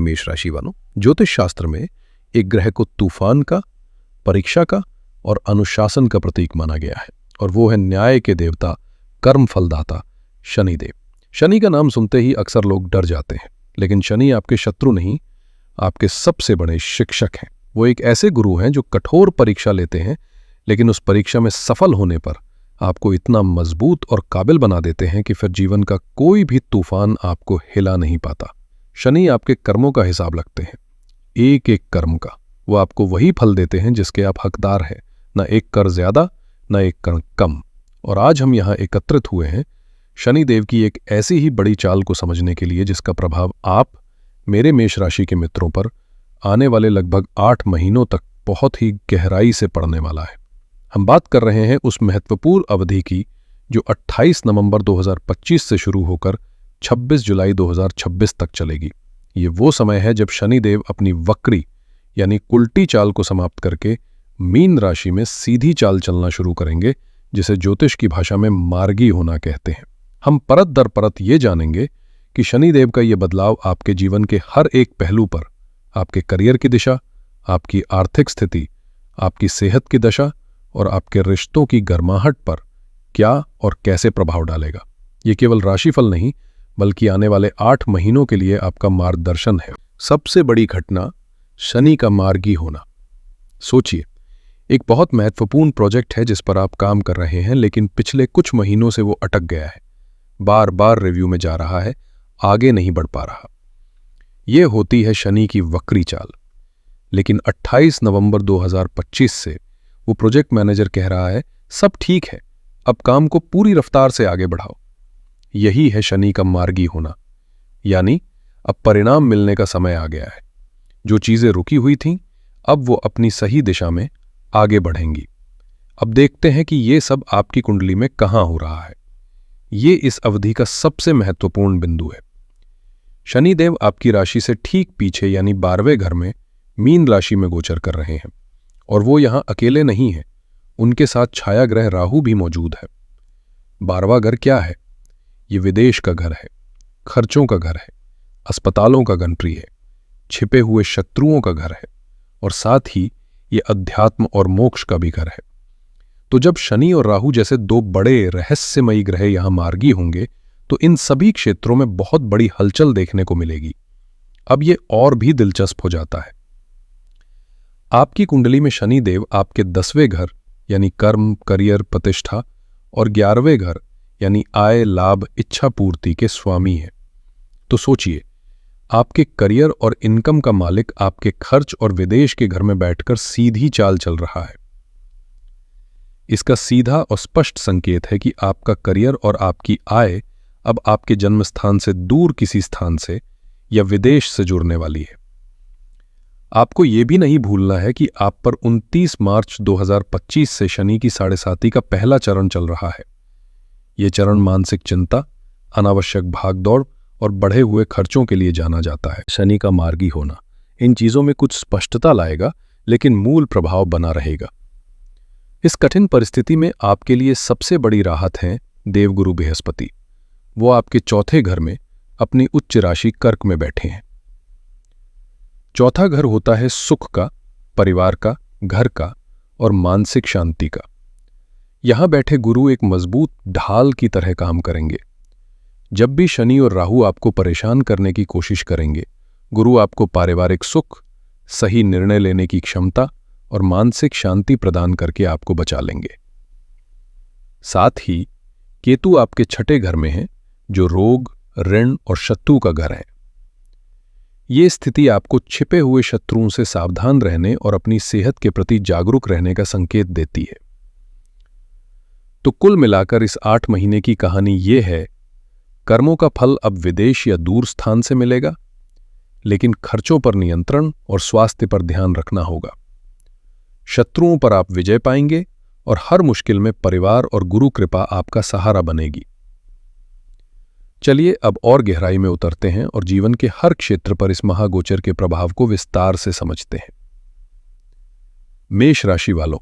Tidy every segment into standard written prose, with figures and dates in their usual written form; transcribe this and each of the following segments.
मेष राशि वालों, ज्योतिष शास्त्र में एक ग्रह को तूफान का, परीक्षा का और अनुशासन का प्रतीक माना गया है, और वो है न्याय के देवता, कर्म फलदाता शनिदेव। शनि का नाम सुनते ही अक्सर लोग डर जाते हैं, लेकिन शनि आपके शत्रु नहीं, आपके सबसे बड़े शिक्षक हैं। वो एक ऐसे गुरु हैं जो कठोर परीक्षा लेते हैं, लेकिन उस परीक्षा में सफल होने पर आपको इतना मजबूत और काबिल बना देते हैं कि फिर जीवन का कोई भी तूफान आपको हिला नहीं पाता। शनि आपके कर्मों का हिसाब रखते हैं, एक एक कर्म का। वो आपको वही फल देते हैं जिसके आप हकदार हैं, न एक कर ज्यादा न एक कर कम। और आज हम यहाँ एकत्रित हुए हैं शनिदेव की एक ऐसी ही बड़ी चाल को समझने के लिए जिसका प्रभाव आप, मेरे मेष राशि के मित्रों पर आने वाले लगभग 8 महीनों तक बहुत ही गहराई से पड़ने वाला है। हम बात कर रहे हैं उस महत्वपूर्ण अवधि की जो 28 नवंबर 2025 से शुरू होकर 26 जुलाई 2026 तक चलेगी। ये वो समय है जब शनिदेव अपनी वक्री यानी उल्टी चाल को समाप्त करके मीन राशि में सीधी चाल चलना शुरू करेंगे, जिसे ज्योतिष की भाषा में मार्गी होना कहते हैं। हम परत दर परत ये जानेंगे कि शनिदेव का ये बदलाव आपके जीवन के हर एक पहलू पर, आपके करियर की दिशा, आपकी आर्थिक स्थिति, आपकी सेहत की दशा और आपके रिश्तों की गर्माहट पर क्या और कैसे प्रभाव डालेगा। ये केवल राशिफल नहीं, बल्कि आने वाले 8 महीनों के लिए आपका मार्गदर्शन है। सबसे बड़ी घटना, शनि का मार्गी होना। सोचिए, एक बहुत महत्वपूर्ण प्रोजेक्ट है जिस पर आप काम कर रहे हैं, लेकिन पिछले कुछ महीनों से वो अटक गया है, बार बार रिव्यू में जा रहा है, आगे नहीं बढ़ पा रहा। ये होती है शनि की वक्री चाल। लेकिन 28 नवंबर 2025 से वो प्रोजेक्ट मैनेजर कह रहा है, सब ठीक है, अब काम को पूरी रफ्तार से आगे बढ़ाओ। यही है शनि का मार्गी होना, यानी अब परिणाम मिलने का समय आ गया है। जो चीजें रुकी हुई थीं, अब वो अपनी सही दिशा में आगे बढ़ेंगी। अब देखते हैं कि ये सब आपकी कुंडली में कहां हो रहा है। ये इस अवधि का सबसे महत्वपूर्ण बिंदु है। शनिदेव आपकी राशि से ठीक पीछे यानी 12वें घर में मीन राशि में गोचर कर रहे हैं, और वो यहां अकेले नहीं हैं, उनके साथ छाया ग्रह राहु भी मौजूद है। 12वां घर क्या है? ये विदेश का घर है, खर्चों का घर है, अस्पतालों का गणप्रिय है, छिपे हुए शत्रुओं का घर है, और साथ ही ये अध्यात्म और मोक्ष का भी घर है। तो जब शनि और राहु जैसे 2 बड़े रहस्यमयी ग्रह यहां मार्गी होंगे, तो इन सभी क्षेत्रों में बहुत बड़ी हलचल देखने को मिलेगी। अब ये और भी दिलचस्प हो जाता है। आपकी कुंडली में शनिदेव आपके 10वें घर यानी कर्म, करियर, प्रतिष्ठा और 11वें घर यानी आय, लाभ, इच्छा पूर्ति के स्वामी हैं। तो सोचिए, आपके करियर और इनकम का मालिक आपके खर्च और विदेश के घर में बैठकर सीधी चाल चल रहा है। इसका सीधा और स्पष्ट संकेत है कि आपका करियर और आपकी आय अब आपके जन्म स्थान से दूर किसी स्थान से या विदेश से जुड़ने वाली है। आपको यह भी नहीं भूलना है कि आप पर 29 मार्च 2025 से शनि की 7.5 का पहला चरण चल रहा है। यह चरण मानसिक चिंता, अनावश्यक भागदौड़ और बढ़े हुए खर्चों के लिए जाना जाता है। शनि का मार्गी होना इन चीजों में कुछ स्पष्टता लाएगा, लेकिन मूल प्रभाव बना रहेगा। इस कठिन परिस्थिति में आपके लिए सबसे बड़ी राहत है देवगुरु बृहस्पति। वो आपके 4थे घर में अपनी उच्च राशि कर्क में बैठे हैं। 4था घर होता है सुख का, परिवार का, घर का और मानसिक शांति का। यहां बैठे गुरु एक मजबूत ढाल की तरह काम करेंगे। जब भी शनि और राहु आपको परेशान करने की कोशिश करेंगे, गुरु आपको पारिवारिक सुख, सही निर्णय लेने की क्षमता और मानसिक शांति प्रदान करके आपको बचा लेंगे। साथ ही केतु आपके 6ठे घर में है, जो रोग, ऋण और शत्रु का घर है। ये स्थिति आपको छिपे हुए शत्रुओं से सावधान रहने और अपनी सेहत के प्रति जागरूक रहने का संकेत देती है। तो कुल मिलाकर इस 8 महीने की कहानी ये है, कर्मों का फल अब विदेश या दूर स्थान से मिलेगा, लेकिन खर्चों पर नियंत्रण और स्वास्थ्य पर ध्यान रखना होगा। शत्रुओं पर आप विजय पाएंगे और हर मुश्किल में परिवार और गुरु कृपा आपका सहारा बनेगी। चलिए अब और गहराई में उतरते हैं और जीवन के हर क्षेत्र पर इस महागोचर के प्रभाव को विस्तार से समझते हैं। मेष राशि वालों,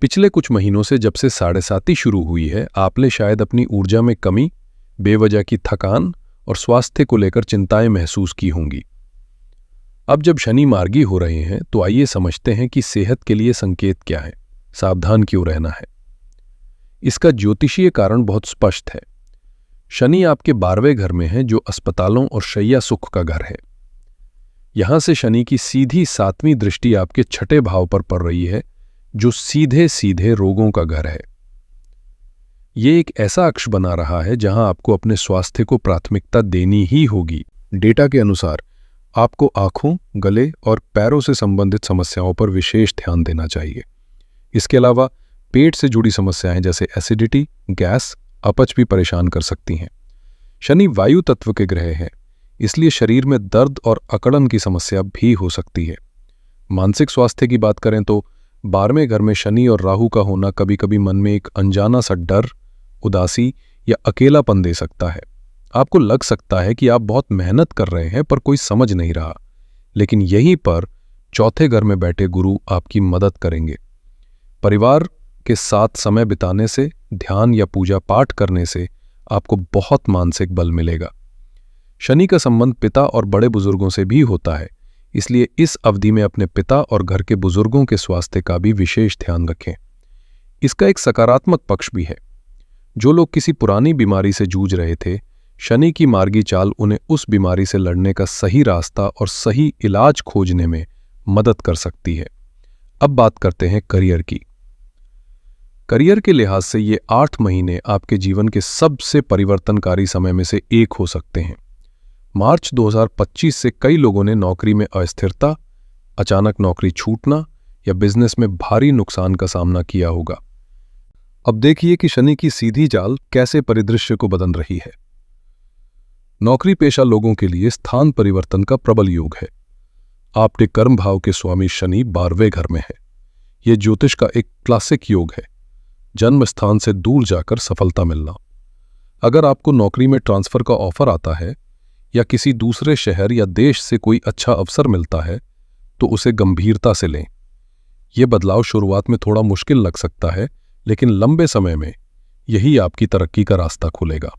पिछले कुछ महीनों से जब से 7.5 शुरू हुई है, आपने शायद अपनी ऊर्जा में कमी, बेवजह की थकान और स्वास्थ्य को लेकर चिंताएं महसूस की होंगी। अब जब शनि मार्गी हो रहे हैं तो आइए समझते हैं कि सेहत के लिए संकेत क्या है, सावधान क्यों रहना है। इसका ज्योतिषीय कारण बहुत स्पष्ट है। शनि आपके 12वें घर में है, जो अस्पतालों और शैया सुख का घर है। यहां से शनि की सीधी 7वीं दृष्टि आपके 6ठे भाव पर पड़ रही है, जो सीधे सीधे रोगों का घर है। ये एक ऐसा अक्ष बना रहा है जहां आपको अपने स्वास्थ्य को प्राथमिकता देनी ही होगी। डेटा के अनुसार आपको आंखों, गले और पैरों से संबंधित समस्याओं पर विशेष ध्यान देना चाहिए। इसके अलावा पेट से जुड़ी समस्याएं जैसे एसिडिटी, गैस, अपच भी परेशान कर सकती हैं। शनि वायु तत्व के ग्रह हैं, इसलिए शरीर में दर्द और अकड़न की समस्या भी हो सकती है। मानसिक स्वास्थ्य की बात करें तो 12वें घर में शनि और राहु का होना कभी कभी मन में एक अनजाना सा डर, उदासी या अकेलापन दे सकता है। आपको लग सकता है कि आप बहुत मेहनत कर रहे हैं पर कोई समझ नहीं रहा, लेकिन यहीं पर 4थे घर में बैठे गुरु आपकी मदद करेंगे। परिवार के साथ समय बिताने से, ध्यान या पूजा पाठ करने से आपको बहुत मानसिक बल मिलेगा। शनि का संबंध पिता और बड़े बुजुर्गों से भी होता है, इसलिए इस अवधि में अपने पिता और घर के बुजुर्गों के स्वास्थ्य का भी विशेष ध्यान रखें। इसका एक सकारात्मक पक्ष भी है। जो लोग किसी पुरानी बीमारी से जूझ रहे थे, शनि की मार्गी चाल उन्हें उस बीमारी से लड़ने का सही रास्ता और सही इलाज खोजने में मदद कर सकती है। अब बात करते हैं करियर की। करियर के लिहाज से ये 8 महीने आपके जीवन के सबसे परिवर्तनकारी समय में से एक हो सकते हैं। मार्च 2025 से कई लोगों ने नौकरी में अस्थिरता, अचानक नौकरी छूटना या बिजनेस में भारी नुकसान का सामना किया होगा। अब देखिए कि शनि की सीधी चाल कैसे परिदृश्य को बदल रही है। नौकरी पेशा लोगों के लिए स्थान परिवर्तन का प्रबल योग है। आपके कर्म भाव के स्वामी शनि 12वें घर में है। यह ज्योतिष का एक क्लासिक योग है, जन्म स्थान से दूर जाकर सफलता मिलना। अगर आपको नौकरी में ट्रांसफर का ऑफर आता है या किसी दूसरे शहर या देश से कोई अच्छा अवसर मिलता है तो उसे गंभीरता से लें। यह बदलाव शुरुआत में थोड़ा मुश्किल लग सकता है, लेकिन लंबे समय में यही आपकी तरक्की का रास्ता खुलेगा।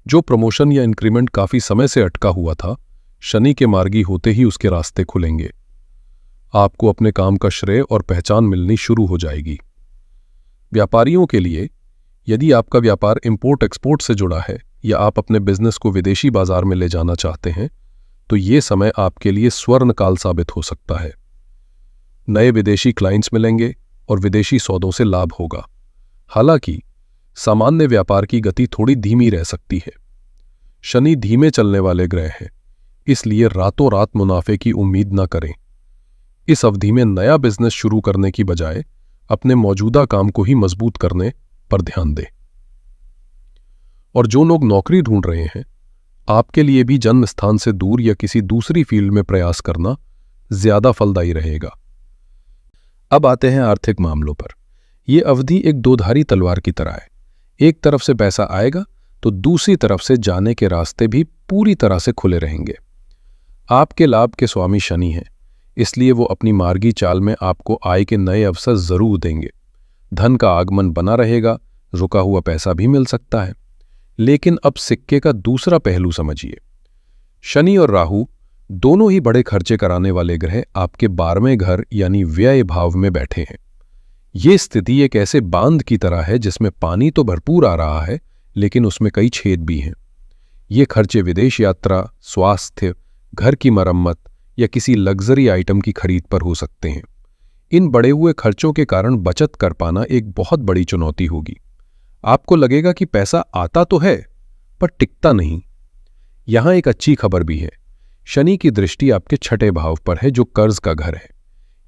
जो प्रमोशन या इंक्रीमेंट काफी समय से अटका हुआ था, शनि के मार्गी होते ही उसके रास्ते खुलेंगे। आपको अपने काम का श्रेय और पहचान मिलनी शुरू हो जाएगी। व्यापारियों के लिए, यदि आपका व्यापार इंपोर्ट एक्सपोर्ट से जुड़ा है या आप अपने बिजनेस को विदेशी बाजार में ले जाना चाहते हैं, तो ये समय आपके लिए स्वर्ण काल साबित हो सकता है। नए विदेशी क्लाइंट्स मिलेंगे और विदेशी सौदों से लाभ होगा। हालांकि सामान्य व्यापार की गति थोड़ी धीमी रह सकती है। शनि धीमे चलने वाले ग्रह हैं, इसलिए रातों रात मुनाफे की उम्मीद न करें। इस अवधि में नया बिजनेस शुरू करने की बजाय अपने मौजूदा काम को ही मजबूत करने पर ध्यान दें। और जो लोग नौकरी ढूंढ रहे हैं, आपके लिए भी जन्म स्थान से दूर या किसी दूसरी फील्ड में प्रयास करना ज्यादा फलदायी रहेगा। अब आते हैं आर्थिक मामलों पर। यह अवधि एक दोधारी तलवार की तरह है। एक तरफ से पैसा आएगा तो दूसरी तरफ से जाने के रास्ते भी पूरी तरह से खुले रहेंगे। आपके लाभ के स्वामी शनि हैं, इसलिए वो अपनी मार्गी चाल में आपको आय के नए अवसर जरूर देंगे। धन का आगमन बना रहेगा, रुका हुआ पैसा भी मिल सकता है। लेकिन अब सिक्के का दूसरा पहलू समझिए। शनि और राहु दोनों ही बड़े खर्चे कराने वाले ग्रह आपके 12वें घर यानी व्यय भाव में बैठे हैं। ये स्थिति एक ऐसे बांध की तरह है जिसमें पानी तो भरपूर आ रहा है, लेकिन उसमें कई छेद भी हैं। ये खर्चे विदेश यात्रा, स्वास्थ्य, घर की मरम्मत या किसी लग्जरी आइटम की खरीद पर हो सकते हैं। इन बढ़े हुए खर्चों के कारण बचत कर पाना एक बहुत बड़ी चुनौती होगी। आपको लगेगा कि पैसा आता तो है पर टिकता नहीं। यहां एक अच्छी खबर भी है। शनि की दृष्टि आपके 6ठे भाव पर है, जो कर्ज का घर है।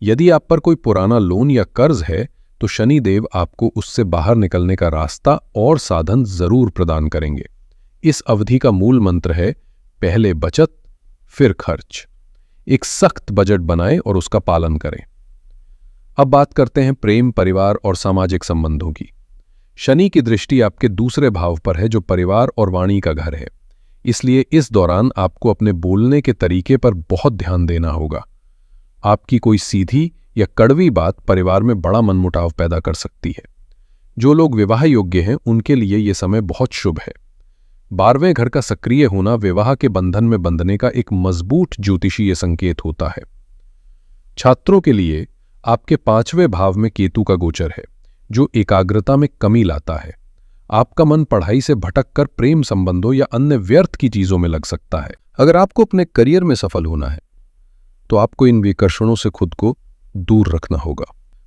यदि आप पर कोई पुराना लोन या कर्ज है तो शनि देव आपको उससे बाहर निकलने का रास्ता और साधन जरूर प्रदान करेंगे। इस अवधि का मूल मंत्र है, पहले बचत फिर खर्च। एक सख्त बजट बनाएं और उसका पालन करें। अब बात करते हैं प्रेम, परिवार और सामाजिक संबंधों की। शनि की दृष्टि आपके दूसरे भाव पर है, जो परिवार और वाणी का घर है। इसलिए इस दौरान आपको अपने बोलने के तरीके पर बहुत ध्यान देना होगा। आपकी कोई सीधी या कड़वी बात परिवार में बड़ा मनमुटाव पैदा कर सकती है। जो लोग विवाह योग्य हैं, उनके लिए यह समय बहुत शुभ है। 12वें घर का सक्रिय होना विवाह के बंधन में बंधने का एक मजबूत ज्योतिषीय संकेत होता है। छात्रों के लिए आपके 5वें भाव में केतु का गोचर है, जो एकाग्रता में कमी लाता है। आपका मन पढ़ाई से भटककर प्रेम संबंधों या अन्य व्यर्थ की चीजों में लग सकता है। अगर आपको अपने करियर में सफल होना है तो आपको इन विकर्षणों से खुद को दूर रखना होगा।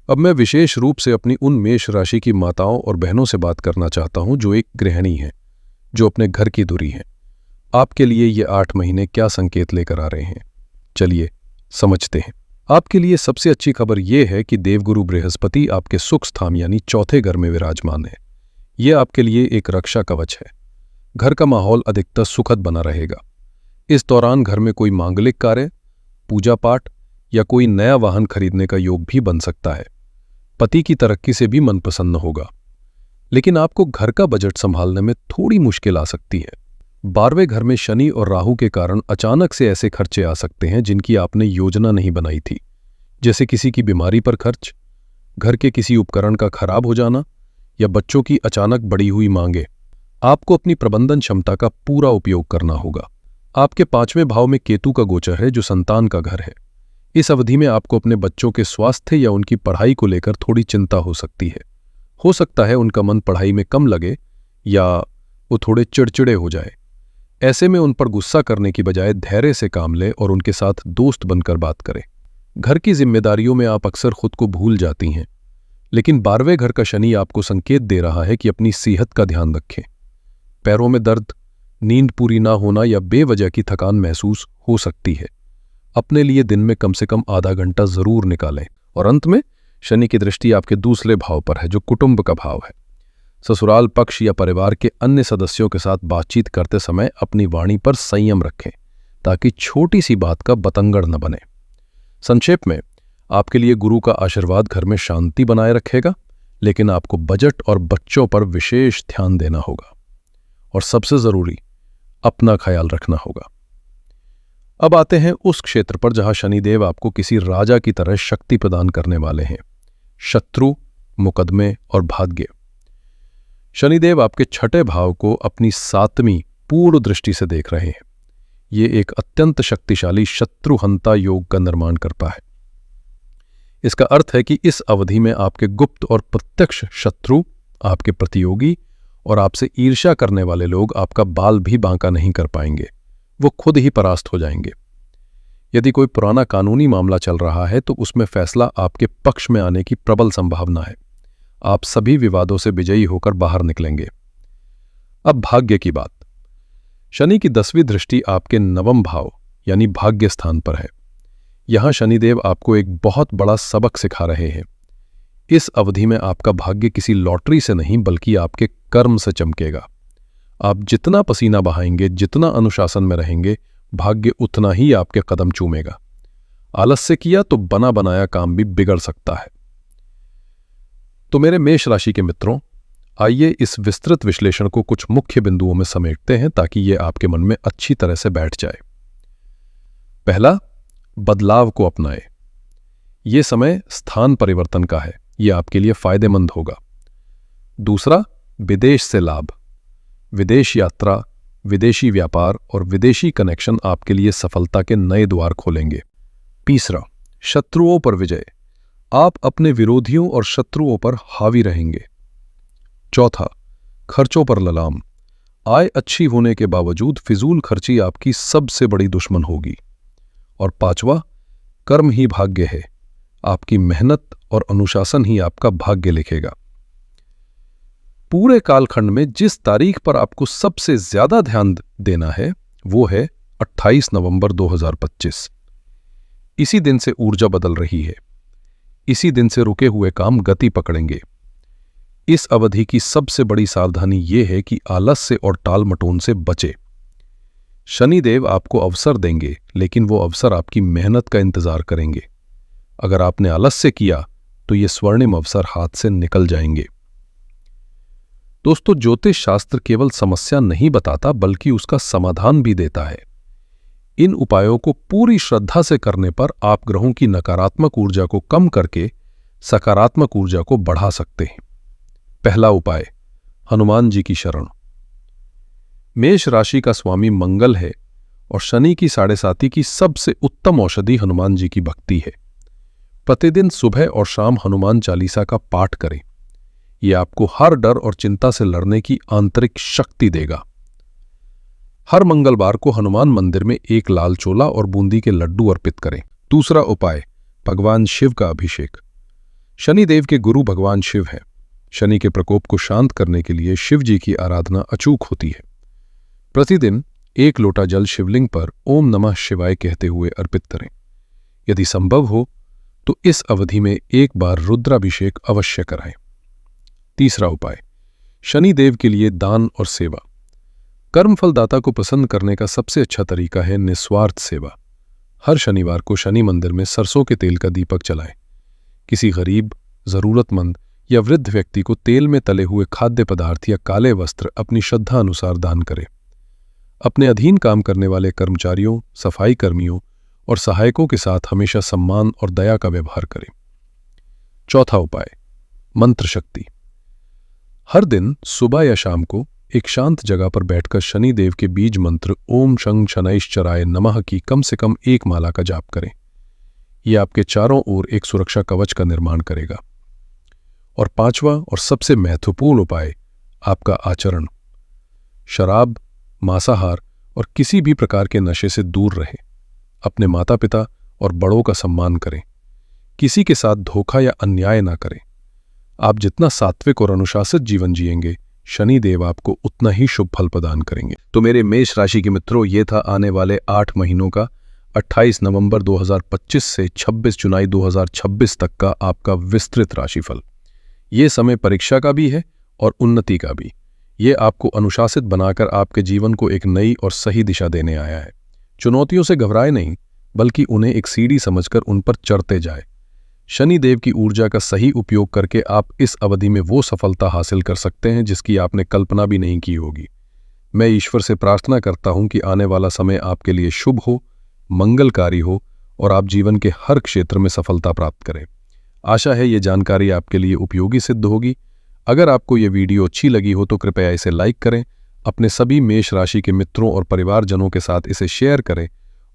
अब मैं विशेष रूप से अपनी उन मेष राशि की माताओं और बहनों से बात करना चाहता हूं जो एक गृहिणी हैं, जो अपने घर की दूरी हैं। आपके लिए ये 8 महीने क्या संकेत लेकर आ रहे हैं, चलिए समझते हैं। आपके लिए सबसे अच्छी खबर यह है कि देवगुरु बृहस्पति आपके सुख स्थान यानी चौथे घर में विराजमान है। यह आपके लिए एक रक्षा कवच है। घर का माहौल अधिकतर सुखद बना रहेगा। इस दौरान घर में कोई मांगलिक कार्य, पूजा पाठ या कोई नया वाहन खरीदने का योग भी बन सकता है। पति की तरक्की से भी मन प्रसन्न होगा, लेकिन आपको घर का बजट संभालने में थोड़ी मुश्किल आ सकती है। 12वें घर में शनि और राहु के कारण अचानक से ऐसे खर्चे आ सकते हैं जिनकी आपने योजना नहीं बनाई थी, जैसे किसी की बीमारी पर खर्च, घर के किसी उपकरण का खराब हो जाना या बच्चों की अचानक बढ़ी हुई मांगे। आपको अपनी प्रबंधन क्षमता का पूरा उपयोग करना होगा। आपके 5वें भाव में केतु का गोचर है, जो संतान का घर है। इस अवधि में आपको अपने बच्चों के स्वास्थ्य या उनकी पढ़ाई को लेकर थोड़ी चिंता हो सकती है। हो सकता है उनका मन पढ़ाई में कम लगे या वो थोड़े चिड़चिड़े हो जाए। ऐसे में उन पर गुस्सा करने की बजाय धैर्य से काम लें और उनके साथ दोस्त बनकर बात करें। घर की जिम्मेदारियों में आप अक्सर खुद को भूल जाती हैं, लेकिन 12वें घर का शनि आपको संकेत दे रहा है कि अपनी सेहत का ध्यान रखें। पैरों में दर्द, नींद पूरी ना होना या बेवजह की थकान महसूस हो सकती है। अपने लिए दिन में कम से कम आधा घंटा जरूर निकालें। और अंत में शनि की दृष्टि आपके दूसरे भाव पर है, जो कुटुंब का भाव है। ससुराल पक्ष या परिवार के अन्य सदस्यों के साथ बातचीत करते समय अपनी वाणी पर संयम रखें, ताकि छोटी सी बात का बतंगड़ न बने। संक्षेप में, आपके लिए गुरु का आशीर्वाद घर में शांति बनाए रखेगा, लेकिन आपको बजट और बच्चों पर विशेष ध्यान देना होगा और सबसे जरूरी, अपना ख्याल रखना होगा। अब आते हैं उस क्षेत्र पर जहां शनिदेव आपको किसी राजा की तरह शक्ति प्रदान करने वाले हैं: शत्रु, मुकदमे और भाग्य। शनिदेव आपके 6ठे भाव को अपनी 7वीं पूर्ण दृष्टि से देख रहे हैं। ये एक अत्यंत शक्तिशाली शत्रुहंता योग का निर्माण करता है। इसका अर्थ है कि इस अवधि में आपके गुप्त और प्रत्यक्ष शत्रु, आपके प्रतियोगी और आपसे ईर्ष्या करने वाले लोग आपका बाल भी बांका नहीं कर पाएंगे। वो खुद ही परास्त हो जाएंगे। यदि कोई पुराना कानूनी मामला चल रहा है तो उसमें फैसला आपके पक्ष में आने की प्रबल संभावना है। आप सभी विवादों से विजयी होकर बाहर निकलेंगे। अब भाग्य की बात। शनि की 10वीं दृष्टि आपके 9वें भाव यानी भाग्य स्थान पर है। यहां शनिदेव आपको एक बहुत बड़ा सबक सिखा रहे हैं। इस अवधि में आपका भाग्य किसी लॉटरी से नहीं बल्कि आपके कर्म से चमकेगा। आप जितना पसीना बहाएंगे, जितना अनुशासन में रहेंगे, भाग्य उतना ही आपके कदम चूमेगा। आलस्य किया तो बना बनाया काम भी बिगड़ सकता है। तो मेरे मेष राशि के मित्रों, आइए इस विस्तृत विश्लेषण को कुछ मुख्य बिंदुओं में समेटते हैं ताकि ये आपके मन में अच्छी तरह से बैठ जाए। पहला, बदलाव को अपनाएं। ये समय स्थान परिवर्तन का है, यह आपके लिए फायदेमंद होगा। दूसरा, विदेश से लाभ। विदेश यात्रा, विदेशी व्यापार और विदेशी कनेक्शन आपके लिए सफलता के नए द्वार खोलेंगे। तीसरा, शत्रुओं पर विजय। आप अपने विरोधियों और शत्रुओं पर हावी रहेंगे। चौथा, खर्चों पर लगाम। आय अच्छी होने के बावजूद फिजूल खर्ची आपकी सबसे बड़ी दुश्मन होगी। और पांचवा, कर्म ही भाग्य है। आपकी मेहनत और अनुशासन ही आपका भाग्य लिखेगा। पूरे कालखंड में जिस तारीख पर आपको सबसे ज्यादा ध्यान देना है वो है 28 नवंबर 2025। इसी दिन से ऊर्जा बदल रही है। इसी दिन से रुके हुए काम गति पकड़ेंगे। इस अवधि की सबसे बड़ी सावधानी यह है कि आलस्य और टाल मटोल से बचे। शनिदेव आपको अवसर देंगे, लेकिन वो अवसर आपकी मेहनत का इंतजार करेंगे। अगर आपने आलस्य किया तो ये स्वर्णिम अवसर हाथ से निकल जाएंगे। दोस्तों, ज्योतिष शास्त्र केवल समस्या नहीं बताता बल्कि उसका समाधान भी देता है। इन उपायों को पूरी श्रद्धा से करने पर आप ग्रहों की नकारात्मक ऊर्जा को कम करके सकारात्मक ऊर्जा को बढ़ा सकते हैं। पहला उपाय, हनुमान जी की शरण। मेष राशि का स्वामी मंगल है और शनि की साढ़ेसाती की सबसे उत्तम औषधि हनुमान जी की भक्ति है। प्रतिदिन सुबह और शाम हनुमान चालीसा का पाठ करें। यह आपको हर डर और चिंता से लड़ने की आंतरिक शक्ति देगा। हर मंगलवार को हनुमान मंदिर में एक लाल चोला और बूंदी के लड्डू अर्पित करें। दूसरा उपाय, भगवान शिव का अभिषेक। शनिदेव के गुरु भगवान शिव हैं। शनि के प्रकोप को शांत करने के लिए शिव जी की आराधना अचूक होती है। प्रतिदिन एक लोटा जल शिवलिंग पर ओम नमः शिवाय कहते हुए अर्पित करें। यदि संभव हो तो इस अवधि में एक बार रुद्राभिषेक अवश्य कराएं। तीसरा उपाय, शनिदेव के लिए दान और सेवा। कर्मफलदाता को पसंद करने का सबसे अच्छा तरीका है निस्वार्थ सेवा। हर शनिवार को शनि मंदिर में सरसों के तेल का दीपक जलाएं। किसी गरीब, जरूरतमंद या वृद्ध व्यक्ति को तेल में तले हुए खाद्य पदार्थ या काले वस्त्र अपनी श्रद्धा अनुसार दान करें। अपने अधीन काम करने वाले कर्मचारियों, सफाई कर्मियों और सहायकों के साथ हमेशा सम्मान और दया का व्यवहार करें। चौथा उपाय, मंत्र शक्ति। हर दिन सुबह या शाम को एक शांत जगह पर बैठकर शनिदेव के बीज मंत्र ओम शं शनैश्चराय नमः की कम से कम एक माला का जाप करें। यह आपके चारों ओर एक सुरक्षा कवच का निर्माण करेगा। और पांचवा और सबसे महत्वपूर्ण उपाय, आपका आचरण। शराब, मांसाहार और किसी भी प्रकार के नशे से दूर रहें। अपने माता पिता और बड़ों का सम्मान करें। किसी के साथ धोखा या अन्याय ना करें। आप जितना सात्विक और अनुशासित जीवन जिएंगे, शनिदेव आपको उतना ही शुभ फल प्रदान करेंगे। तो मेरे मेष राशि के मित्रों, ये था आने वाले 8 महीनों का 28 नवंबर 2025 से 26 जुलाई 2026 तक का आपका विस्तृत राशिफल। ये समय परीक्षा का भी है और उन्नति का भी। ये आपको अनुशासित बनाकर आपके जीवन को एक नई और सही दिशा देने आया है। चुनौतियों से घबराए नहीं, बल्कि उन्हें एक सीढ़ी समझकर उन पर चढ़ते जाए। शनिदेव की ऊर्जा का सही उपयोग करके आप इस अवधि में वो सफलता हासिल कर सकते हैं जिसकी आपने कल्पना भी नहीं की होगी। मैं ईश्वर से प्रार्थना करता हूं कि आने वाला समय आपके लिए शुभ हो, मंगलकारी हो और आप जीवन के हर क्षेत्र में सफलता प्राप्त करें। आशा है ये जानकारी आपके लिए उपयोगी सिद्ध होगी। अगर आपको ये वीडियो अच्छी लगी हो तो कृपया इसे लाइक करें, अपने सभी मेष राशि के मित्रों और परिवारजनों के साथ इसे शेयर करें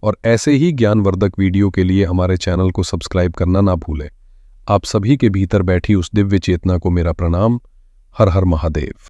और ऐसे ही ज्ञानवर्धक वीडियो के लिए हमारे चैनल को सब्सक्राइब करना ना भूलें। आप सभी के भीतर बैठी उस दिव्य चेतना को मेरा प्रणाम। हर हर महादेव।